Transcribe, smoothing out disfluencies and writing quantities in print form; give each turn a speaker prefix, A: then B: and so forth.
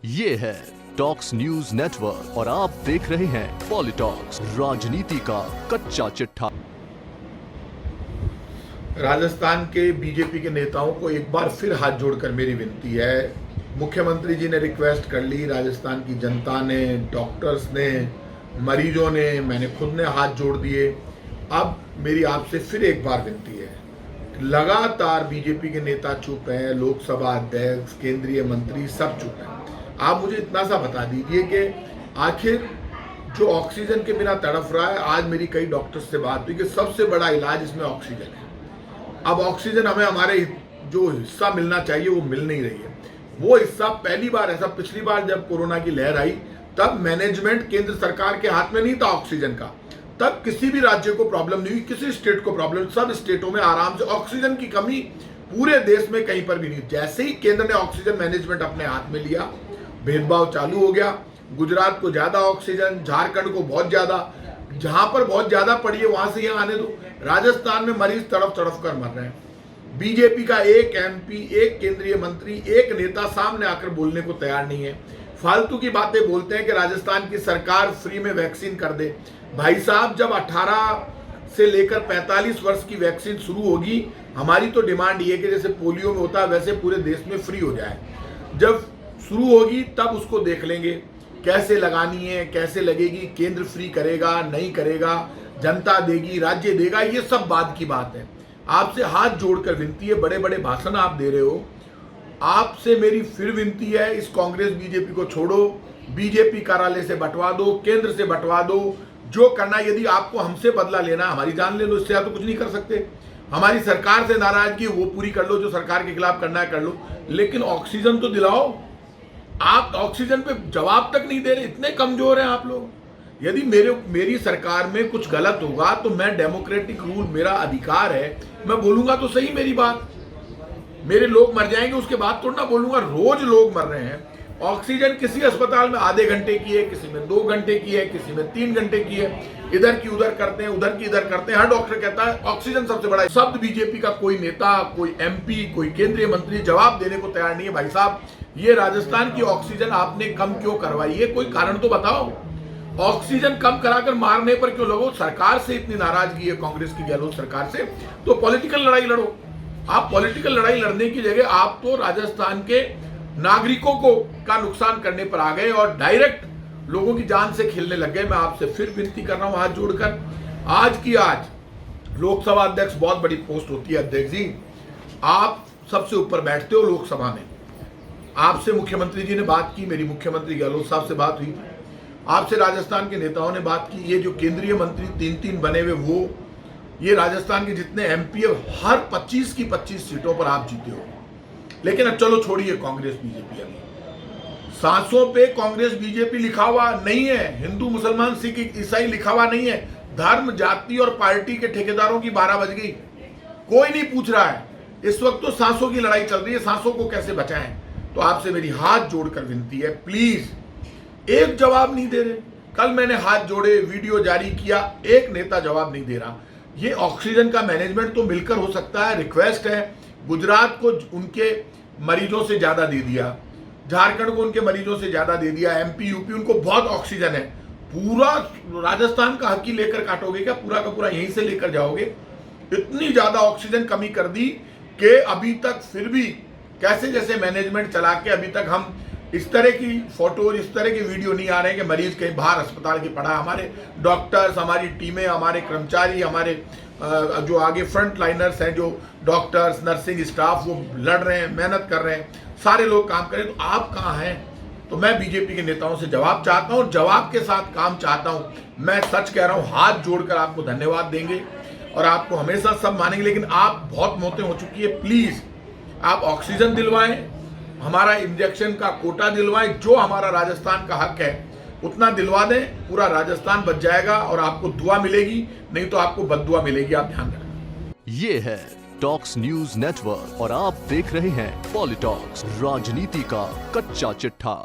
A: ये है talks news network और आप देख रहे हैं पॉलिटॉक्स, राजनीति का कच्चा चिट्ठा।
B: राजस्थान के बीजेपी के नेताओं को एक बार फिर हाथ जोड़कर मेरी विनती है। मुख्यमंत्री जी ने रिक्वेस्ट कर ली, राजस्थान की जनता ने, डॉक्टर्स ने, मरीजों ने, मैंने खुद ने हाथ जोड़ दिए। अब मेरी आपसे फिर एक बार विनती है। लगातार बीजेपी के नेता चुप हैं, लोकसभा अध्यक्ष, केंद्रीय मंत्री सब चुप हैं। आप मुझे इतना सा बता दीजिए कि आखिर जो ऑक्सीजन के बिना तड़फ रहा है, आज मेरी कई डॉक्टर्स से बात हुई कि सबसे बड़ा इलाज इसमें ऑक्सीजन है। अब ऑक्सीजन हमें हमारे जो हिस्सा मिलना चाहिए वो मिल नहीं रही है। वो हिस्सा पहली बार ऐसा, पिछली बार जब कोरोना की लहर आई तब मैनेजमेंट केंद्र सरकार के हाथ में नहीं था ऑक्सीजन का, तब किसी भी राज्य को प्रॉब्लम नहीं हुई, किसी स्टेट को प्रॉब्लम, सब स्टेटों में आराम से ऑक्सीजन की कमी पूरे देश में कहीं पर भी नहीं। जैसे ही केंद्र ने ऑक्सीजन मैनेजमेंट अपने हाथ में लिया, भेदभाव चालू हो गया। गुजरात को ज्यादा ऑक्सीजन, झारखंड को बहुत ज्यादा, जहां पर बहुत ज्यादा पड़ी है वहां से यहां आने दो। राजस्थान में मरीज तड़फ तड़फ कर मर रहे हैं। बीजेपी का एक एमपी, एक केंद्रीय मंत्री, एक नेता सामने आकर बोलने को तैयार नहीं है। फालतू की बातें बोलते हैं कि राजस्थान की सरकार फ्री में वैक्सीन कर दे। भाई साहब, जब 18 से लेकर 45 वर्ष की वैक्सीन शुरू होगी, हमारी तो डिमांड ये है कि जैसे पोलियो में होता है वैसे पूरे देश में फ्री हो जाए। जब शुरू होगी तब उसको देख लेंगे कैसे लगानी है, कैसे लगेगी, केंद्र फ्री करेगा नहीं करेगा, जनता देगी, राज्य देगा, ये सब बाद की बात है। आपसे हाथ जोड़कर विनती है, बड़े बड़े भाषण आप दे रहे हो, आपसे मेरी फिर विनती है, इस कांग्रेस बीजेपी को छोड़ो, बीजेपी कार्यालय से बंटवा दो, केंद्र से बंटवा दो, जो करना। यदि आपको हमसे बदला लेना, हमारी जान ले लो, इससे तो कुछ नहीं कर सकते। हमारी सरकार से नाराजगी वो पूरी कर लो, जो सरकार के खिलाफ करना है कर लो, लेकिन ऑक्सीजन तो दिलाओ। आप ऑक्सीजन पे जवाब तक नहीं दे रहे, इतने कमजोर हैं आप लोग। यदि मेरी सरकार में कुछ गलत होगा तो मैं, डेमोक्रेटिक रूल मेरा अधिकार है, मैं बोलूंगा तो सही मेरी बात। मेरे लोग मर जाएंगे उसके बाद थोड़ा ना बोलूंगा। रोज लोग मर रहे हैं। ऑक्सीजन किसी अस्पताल में आधे घंटे की है, किसी में 2 घंटे की है, किसी में 3 घंटे की है, इधर की उधर करते हैं, उधर की इधर करते हैं। हर डॉक्टर कहता है ऑक्सीजन सबसे बड़ा है। शब्द बीजेपी का कोई नेता, कोई एमपी, कोई केंद्रीय मंत्री जवाब देने को तैयार नहीं है। भाई साहब, ये राजस्थान की ऑक्सीजन आपने कम क्यों करवाई है? कोई कारण तो बताओ। ऑक्सीजन कम कराकर मारने पर क्यों लगो? सरकार से इतनी नाराजगी है कांग्रेस की, गहलोत सरकार से, तो पॉलिटिकल लड़ाई लड़ो। आप पॉलिटिकल लड़ाई लड़ने की जगह आप तो राजस्थान के नागरिकों को का नुकसान करने पर आ गए और डायरेक्ट लोगों की जान से खेलने लग गए। मैं आपसे फिर विनती कर रहा हूं हाथ जोड़कर, आज की आज लोकसभा अध्यक्ष बहुत बड़ी पोस्ट होती है। अध्यक्ष जी, आप सबसे ऊपर बैठते हो लोकसभा में। आपसे मुख्यमंत्री जी ने बात की, मेरी मुख्यमंत्री गहलोत साहब से बात हुई, आपसे राजस्थान के नेताओं ने बात की। ये जो केंद्रीय मंत्री 3-3 बने हुए, वो ये राजस्थान के जितने एमपी है, हर 25 की 25 सीटों पर आप जीते हो। लेकिन अब चलो छोड़िए कांग्रेस बीजेपी। अभी सांसों पे कांग्रेस बीजेपी लिखा हुआ नहीं है, हिंदू मुसलमान सिख ईसाई लिखा हुआ नहीं है। धर्म, जाति और पार्टी के ठेकेदारों की 12 बज गई, कोई नहीं पूछ रहा है। इस वक्त तो सांसों की लड़ाई चल रही है, सांसों को कैसे बचाएं। तो आपसे मेरी हाथ जोड़कर विनती है, प्लीज। एक जवाब नहीं दे रहे। कल मैंने हाथ जोड़े, वीडियो जारी किया, एक नेता जवाब नहीं दे रहा। ये ऑक्सीजन का मैनेजमेंट तो मिलकर हो सकता है। रिक्वेस्ट है, गुजरात को उनके मरीजों से ज्यादा दे दिया, झारखंड को उनके मरीजों से ज्यादा दे दिया, एमपी यूपी उनको बहुत ऑक्सीजन है। पूरा राजस्थान का हक ही लेकर काटोगे क्या? पूरा का पूरा यहीं से लेकर जाओगे? इतनी ज्यादा ऑक्सीजन कमी कर दी कि अभी तक फिर भी कैसे जैसे मैनेजमेंट चला के अभी तक हम इस तरह की फोटो, इस तरह की वीडियो नहीं आ रहे हैं कि मरीज कहीं बाहर अस्पताल की पड़ा। हमारे डॉक्टर्स, हमारी टीमें, हमारे कर्मचारी, हमारे जो आगे फ्रंट लाइनर्स हैं, जो डॉक्टर्स, नर्सिंग स्टाफ, वो लड़ रहे हैं, मेहनत कर रहे हैं, सारे लोग काम कर रहे हैं। तो आप कहाँ हैं? तो मैं बीजेपी के नेताओं से जवाब चाहता हूँ, जवाब के साथ काम चाहता हूँ। मैं सच कह रहा हूँ, हाथ जोड़कर आपको धन्यवाद देंगे और आपको हमेशा सब मानेंगे। लेकिन आप बहुत मौतें हो चुकी है, प्लीज आप ऑक्सीजन दिलवाएं, हमारा इंजेक्शन का कोटा दिलवाएं, जो हमारा राजस्थान का हक है उतना दिलवा दें। पूरा राजस्थान बच जाएगा और आपको दुआ मिलेगी, नहीं तो आपको बद्दुआ मिलेगी। आप ध्यान रखें।
A: ये है टॉक्स न्यूज नेटवर्क और आप देख रहे हैं पॉलिटॉक्स, राजनीति का कच्चा चिट्ठा।